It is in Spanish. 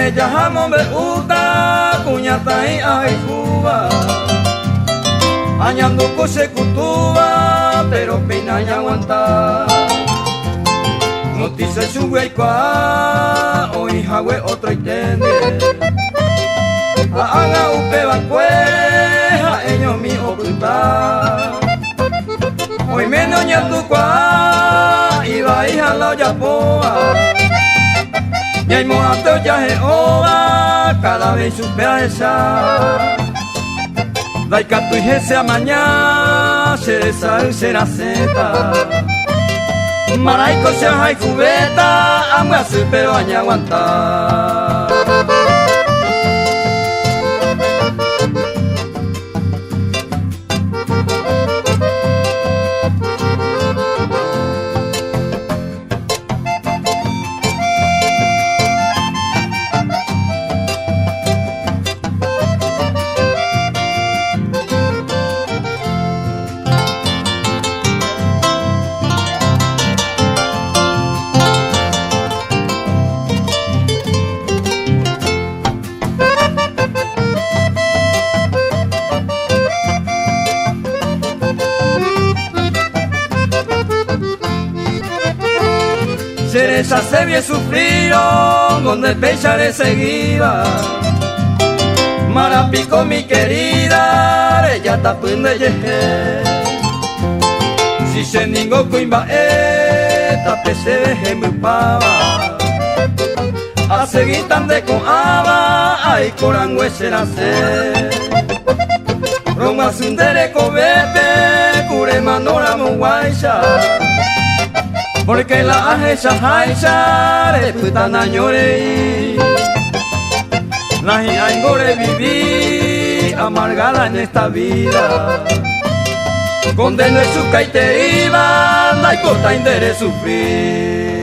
ella jamón me gusta, cuñata y aifuba. Añando cose cutuba, pero pena y aguanta. Noticia sube y qua, hoy jagüe otro itende. Haga upe bancueja, ellos mi oculta. Hoy menos ya tu qua, iba hija la yapoa. Y hay mojate ya Jehová, cada vez supe a esa. Daika tu hije mañana, seresa será seta. Maraiko se hay cubeta, amba pero aña aguanta. Cereza se bien sufrido, donde pecharé seguida. Marapico mi querida, ella tapunde yeje. Si se ningo cuimba tape se veje muy pava. A seguir tan de coaba, ay corangüe será se. Roma sundere cobete, cure manora muguaisha. Porque la ajecha haisha de putana lloré. La hiangore viví amargada en esta vida. Condeno su caite iba, la cota indere sufrir.